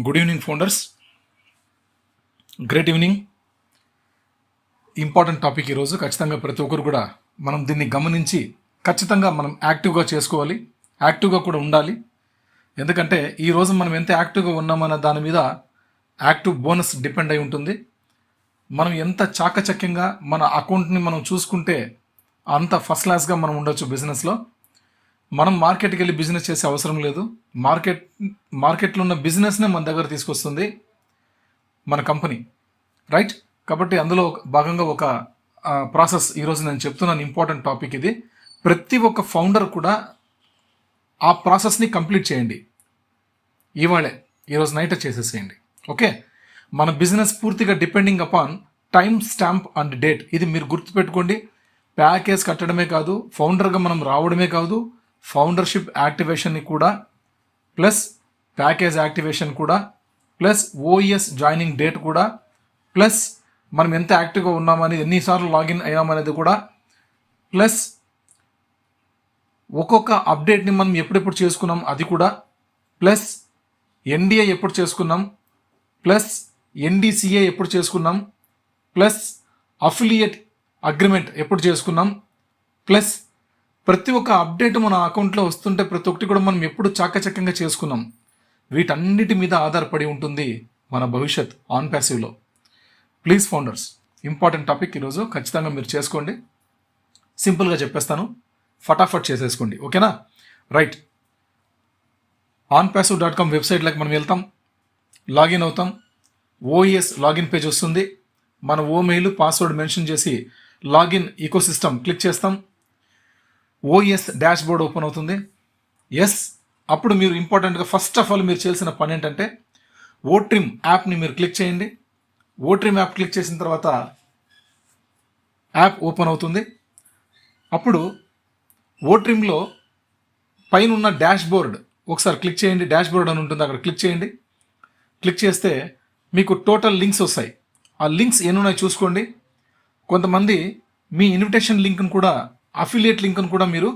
Good evening founders, great evening. Important topic ఈరోజు. ఖచ్చితంగా ప్రతి ఒక్కరు కూడా మనం దీన్ని గమనించి ఖచ్చితంగా మనం యాక్టివ్గా చేసుకోవాలి, యాక్టివ్గా కూడా ఉండాలి. ఎందుకంటే ఈరోజు మనం ఎంత యాక్టివ్గా ఉన్నామన్న దాని మీద యాక్టివ్ బోనస్ డిపెండ్ అయి ఉంటుంది. మనం ఎంత చాకచక్యంగా మన అకౌంట్ని మనం చూసుకుంటే అంత ఫస్ట్ క్లాస్గా మనం ఉండొచ్చు బిజినెస్లో. మనం మార్కెట్కి వెళ్ళి బిజినెస్ చేసే అవసరం లేదు. మార్కెట్లో ఉన్న బిజినెస్నే మన దగ్గర తీసుకొస్తుంది మన కంపెనీ, రైట్? కాబట్టి అందులో భాగంగా ఒక ప్రాసెస్ ఈరోజు నేను చెప్తున్నాను. ఇంపార్టెంట్ టాపిక్ ఇది. ప్రతి ఒక్క ఫౌండర్ కూడా ఆ ప్రాసెస్ని కంప్లీట్ చేయండి. ఈరోజు నైట్ చేసేసేయండి. ఓకే, మన బిజినెస్ పూర్తిగా depending upon time stamp and date. ఇది మీరు గుర్తుపెట్టుకోండి. ప్యాకేజ్ కట్టడమే కాదు, ఫౌండర్గా మనం రావడమే కాదు, ఫౌండర్షిప్ యాక్టివేషన్ని కూడా, ప్లస్ ప్యాకేజ్ యాక్టివేషన్ కూడా, ప్లస్ ఓఎస్ జాయినింగ్ డేట్ కూడా, ప్లస్ మనం ఎంత యాక్టివ్గా ఉన్నామనేది, ఎన్నిసార్లు లాగిన్ అయ్యామనేది కూడా, ప్లస్ ఒక్కొక్క అప్డేట్ని మనం ఎప్పుడెప్పుడు చేసుకున్నాం అది కూడా, ప్లస్ ఎన్డిఏ ఎప్పుడు చేసుకున్నాం, ప్లస్ ఎన్డిసిఏ ఎప్పుడు చేసుకున్నాం, ప్లస్ అఫిలియేట్ అగ్రిమెంట్ ఎప్పుడు చేసుకున్నాం, ప్లస్ ప్రతి ఒక్క అప్డేట్ మన అకౌంట్లో వస్తుంటే ప్రతి ఒక్కటి కూడా మనం ఎప్పుడు చాకచక్యంగా చేసుకున్నాం. వీటన్నిటి మీద ఆధారపడి ఉంటుంది మన భవిష్యత్ ఆన్ ప్యాసివ్లో. ప్లీజ్ ఫౌండర్స్, ఇంపార్టెంట్ టాపిక్ ఈరోజు. ఖచ్చితంగా మీరు చేసుకోండి. సింపుల్గా చెప్పేస్తాను, ఫటాఫట్ చేసేసుకోండి. ఓకేనా? రైట్. onpassive.com వెబ్సైట్లోకి మనం వెళ్తాం, లాగిన్ అవుతాం. ఓఎస్ లాగిన్ పేజ్ వస్తుంది. మన మెయిల్ పాస్వర్డ్ మెన్షన్ చేసి లాగిన్ ఈకోసిస్టమ్ క్లిక్ చేస్తాం. ఓఎస్ డాష్ బోర్డ్ ఓపెన్ అవుతుంది. ఎస్, అప్పుడు మీరు ఇంపార్టెంట్గా ఫస్ట్ ఆఫ్ ఆల్ మీరు చేయాల్సిన పని ఏంటంటే ఓట్రిమ్ యాప్ని మీరు క్లిక్ చేయండి. ఓట్రిమ్ యాప్ క్లిక్ చేసిన తర్వాత యాప్ ఓపెన్ అవుతుంది. అప్పుడు ఓట్రిమ్లో పైన ఉన్న డాష్ బోర్డ్ ఒకసారి క్లిక్ చేయండి. డాష్ బోర్డ్ అని ఉంటుంది, అక్కడ క్లిక్ చేయండి. క్లిక్ చేస్తే మీకు టోటల్ లింక్స్ వస్తాయి. ఆ లింక్స్ ఎన్నున్నాయి చూసుకోండి. కొంతమంది మీ ఇన్విటేషన్ లింక్ను కూడా, అఫిలియేట్ లింక్ను కూడా మీరు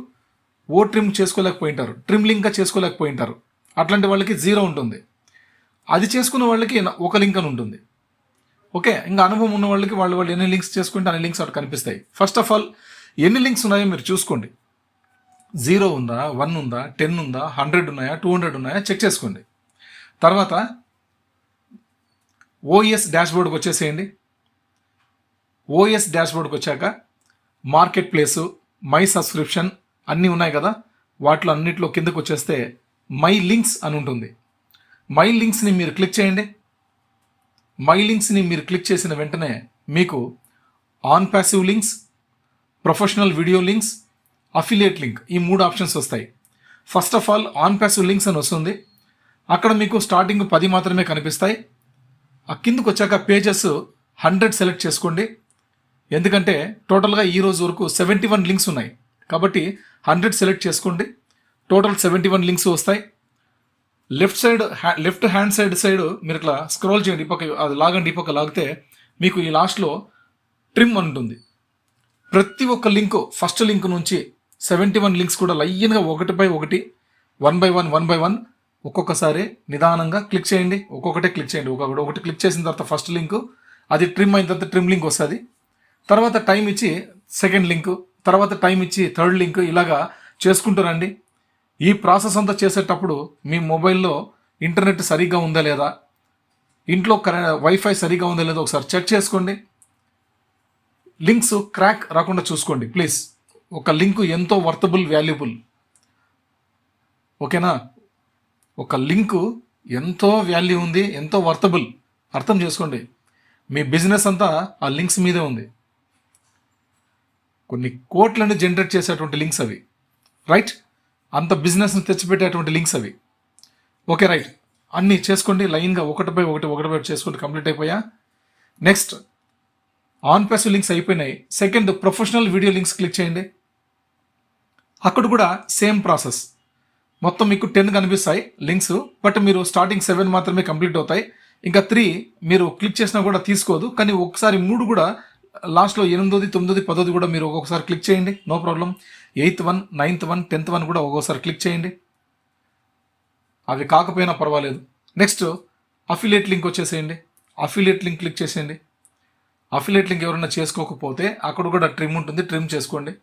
ట్రిమ్ చేసుకోలేకపోయింటారు, ట్రిమ్ లింక్గా చేసుకోలేకపోయింటారు. అట్లాంటి వాళ్ళకి 0 ఉంటుంది. అది చేసుకున్న వాళ్ళకి ఒక లింక్ అని ఉంటుంది. ఓకే, ఇంకా అనుభవం ఉన్న వాళ్ళకి వాళ్ళు ఎన్ని లింక్స్ చేసుకుంటే అన్ని లింక్స్ అక్కడ కనిపిస్తాయి. ఫస్ట్ ఆఫ్ ఆల్ ఎన్ని లింక్స్ ఉన్నాయో మీరు చూసుకోండి. 0 ఉందా, 1 ఉందా, 10 ఉందా, 100 ఉన్నాయా, 200 ఉన్నాయా చెక్ చేసుకోండి. తర్వాత ఓఎస్ డాష్బోర్డ్కి వచ్చేసేయండి. ఓఎస్ డాష్బోర్డ్కి వచ్చాక మార్కెట్ ప్లేసు, మై సబ్స్క్రిప్షన్ అన్నీ ఉన్నాయి కదా, వాటిలో అన్నింటిలో కిందకు వచ్చేస్తే మై లింక్స్ అని ఉంటుంది. మై లింక్స్ని మీరు క్లిక్ చేయండి. మై లింక్స్ని మీరు క్లిక్ చేసిన వెంటనే మీకు on passive links, professional video links, affiliate link, ఈ 3 ఆప్షన్స్ వస్తాయి. First of all on passive links అని వస్తుంది. అక్కడ మీకు స్టార్టింగ్ 10 మాత్రమే కనిపిస్తాయి. ఆ కిందకు వచ్చాక పేజెస్ 100 సెలెక్ట్ చేసుకోండి. ఎందుకంటే టోటల్గా ఈ రోజు వరకు 71 లింక్స్ ఉన్నాయి కాబట్టి 100 సెలెక్ట్ చేసుకోండి. టోటల్ 71 లింక్స్ వస్తాయి. లెఫ్ట్ హ్యాండ్ సైడ్ మీరు ఇట్లా స్క్రోల్ చేయండి, ఈ పక్క అది లాగండి, ఈ పక్క లాగితే మీకు ఈ లాస్ట్లో ట్రిమ్ అని ఉంటుంది. ప్రతి ఒక్క లింకు, ఫస్ట్ లింక్ నుంచి 71 లింక్స్ కూడా లైన్గా 1 by 1, 1 by 1 ఒక్కొక్కసారి నిదానంగా క్లిక్ చేయండి. ఒక్కొక్కటే క్లిక్ చేయండి. ఒకటి క్లిక్ చేసిన తర్వాత ఫస్ట్ లింకు, అది ట్రిమ్ అయిన తర్వాత ట్రిమ్ లింక్ వస్తుంది. తర్వాత టైం ఇచ్చి సెకండ్ లింక్, తర్వాత టైం ఇచ్చి థర్డ్ లింక్, ఇలాగా చేసుకుంటూ రండి. ఈ ప్రాసెస్ అంతా చేసేటప్పుడు మీ మొబైల్లో ఇంటర్నెట్ సరిగ్గా ఉందా లేదా, ఇంట్లో వైఫై సరిగ్గా ఉందా లేదా ఒకసారి చెక్ చేసుకోండి. లింక్స్ క్రాక్ రాకుండా చూసుకోండి ప్లీజ్. ఒక లింక్ ఎంతో వర్తబుల్, వాల్యుబుల్. ఓకేనా? ఒక లింకు ఎంతో వాల్యూ ఉంది, ఎంతో వర్తబుల్. అర్థం చేసుకోండి. మీ బిజినెస్ అంతా ఆ లింక్స్ మీదే ఉంది. కొన్ని కోట్లను జనరేట్ చేసేటువంటి లింక్స్ అవి, రైట్? అంత బిజినెస్ని తెచ్చిపెట్టేటువంటి లింక్స్ అవి. Okay, right. అన్నీ చేసుకోండి లైన్గా, 1 by 1 చేసుకోండి. కంప్లీట్ అయిపోయా. నెక్స్ట్ ఆన్ ప్యాసివ్ లింక్స్ అయిపోయినాయి. Second professional video links click చేయండి. అక్కడ కూడా సేమ్ ప్రాసెస్. మొత్తం మీకు 10 కనిపిస్తాయి లింక్స్, బట్ మీరు స్టార్టింగ్ 7 మాత్రమే కంప్లీట్ అవుతాయి. ఇంకా 3 మీరు క్లిక్ చేసినా కూడా తీసుకోదు. కానీ ఒకసారి 3 కూడా లాస్ట్లో 8th, 9th, 10th కూడా మీరు ఒక్కొక్కసారి క్లిక్ చేయండి, no problem. 8th 1, 9th 1, 10th 1 కూడా ఒక్కొక్కసారి క్లిక్ చేయండి. అవి కాకపోయినా పర్వాలేదు. నెక్స్ట్ అఫిలియేట్ లింక్ వచ్చేసేయండి. అఫిలియేట్ లింక్ క్లిక్ చేసేయండి. అఫిలియేట్ లింక్ ఎవరైనా చేసుకోకపోతే అక్కడ కూడా ట్రిమ్ ఉంటుంది, ట్రిమ్ చేసుకోండి.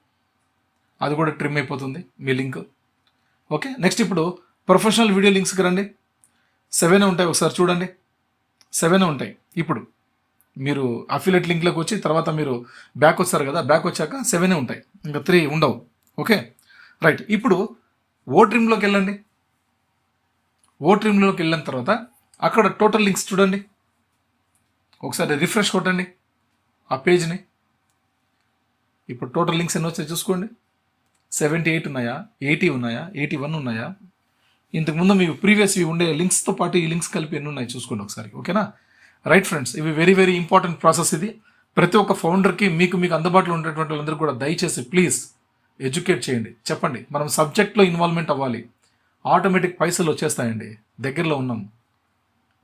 అది కూడా ట్రిమ్ అయిపోతుంది మీ లింక్. ఓకే, నెక్స్ట్ ఇప్పుడు ప్రొఫెషనల్ వీడియో లింక్స్కి రండి. 7 ఉంటాయి, ఒకసారి చూడండి. 7 ఉంటాయి. ఇప్పుడు మీరు అఫిలియేట్ లింక్లోకి వచ్చి తర్వాత మీరు బ్యాక్ వస్తారు కదా, బ్యాక్ వచ్చాక 7 ఉంటాయి, ఇంకా 3 ఉండవు. Okay right. ఇప్పుడు ఓ ట్రిమ్లోకి వెళ్ళండి. ఓ ట్రిమ్లోకి వెళ్ళిన తర్వాత అక్కడ టోటల్ లింక్స్ చూడండి. ఒకసారి రిఫ్రెష్ కొట్టండి ఆ పేజ్ని. ఇప్పుడు టోటల్ లింక్స్ ఎన్ని వచ్చాయి చూసుకోండి. 78 ఉన్నాయా, 80 ఉన్నాయా, 81 ఉన్నాయా? ఇంతకుముందు మీ ప్రీవియస్వి ఉండే లింక్స్తో పాటు ఈ లింక్స్ కలిపి ఎన్ని ఉన్నాయి చూసుకోండి ఒకసారి. ఓకేనా రైట్ ఫ్రెండ్స్, ఇవి వెరీ వెరీ ఇంపార్టెంట్ ప్రాసెస్. ఇది ప్రతి ఒక్క ఫౌండర్కి మీకు అందుబాటులో ఉండేటువంటి వాళ్ళందరూ కూడా దయచేసి ప్లీజ్ ఎడ్యుకేట్ చేయండి, చెప్పండి. మనం సబ్జెక్ట్లో ఇన్వాల్వ్మెంట్ అవ్వాలి. ఆటోమేటిక్ పైసలు వచ్చేస్తాయండి, దగ్గరలో ఉన్నాం,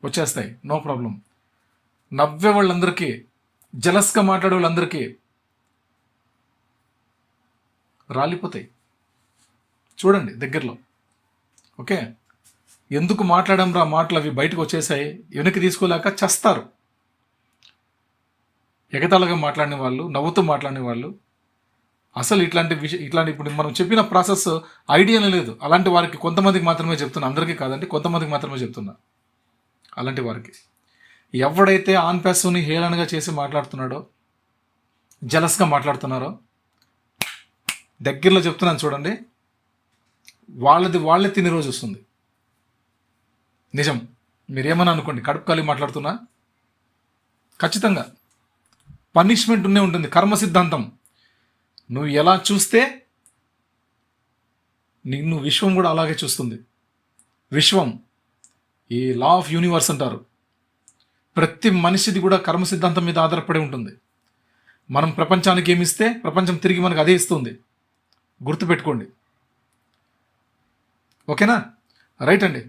వచ్చేస్తాయి, నో ప్రాబ్లం. నవ్వే వాళ్ళందరికీ, జలస్గా మాట్లాడే వాళ్ళందరికీ రాలిపోతాయి, చూడండి దగ్గరలో. ఓకే, ఎందుకు మాట్లాడడం రా మాటలు, అవి బయటకు వచ్చేసాయి, వెనక్కి తీసుకోలేక చస్తారు. ఎగతాళిగా మాట్లాడిన వాళ్ళు, నవ్వుతూ మాట్లాడిన వాళ్ళు, అసలు ఇట్లాంటి ఇప్పుడు మనం చెప్పిన ప్రాసెస్ ఐడియానే లేదు అలాంటి వారికి కొంతమందికి మాత్రమే చెప్తున్నా, అందరికీ కాదండి, కొంతమందికి మాత్రమే చెప్తున్నా. అలాంటి వారికి ఎవడైతే ఆన్ ప్యాసివ్ని హేళనగా చేసి మాట్లాడుతున్నాడో, జలస్గా మాట్లాడుతున్నారో, దగ్గరలో చెప్తున్నాను చూడండి, వాళ్ళే తినే రోజు వస్తుంది. నిజం, మీరేమని అనుకోండి, కడుపు ఖాళీ మాట్లాడుతున్నా, ఖచ్చితంగా పనిష్మెంట్ ఉంటుంది. కర్మ సిద్ధాంతం. నువ్వు ఎలా చూస్తే నిన్ను విశ్వం కూడా అలాగే చూస్తుంది. విశ్వం, ఈ లా ఆఫ్ యూనివర్స్ అంటారు. ప్రతి మనిషిది కూడా కర్మ సిద్ధాంతం మీద ఆధారపడి ఉంటుంది. మనం ప్రపంచానికి ఏమిస్తే ప్రపంచం తిరిగి మనకు అదే ఇస్తుంది, గుర్తుపెట్టుకోండి. ఓకేనా రైట్ అండి.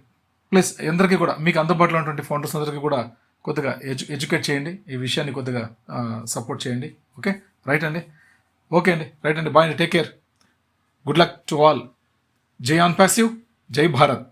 ప్లస్ అందరికీ కూడా, మీకు అందుబాటులో ఉన్నటువంటి ఫౌండర్స్ అందరికీ కూడా కొద్దిగా ఎడ్యుకేట్ చేయండి, ఈ విషయాన్ని కొద్దిగా సపోర్ట్ చేయండి. ఓకే రైట్ అండి. ఓకే అండి, రైట్ అండి, బాయ్ అండి, take care, good luck to all. జై ఆన్ ప్యాసివ్, జై భారత్.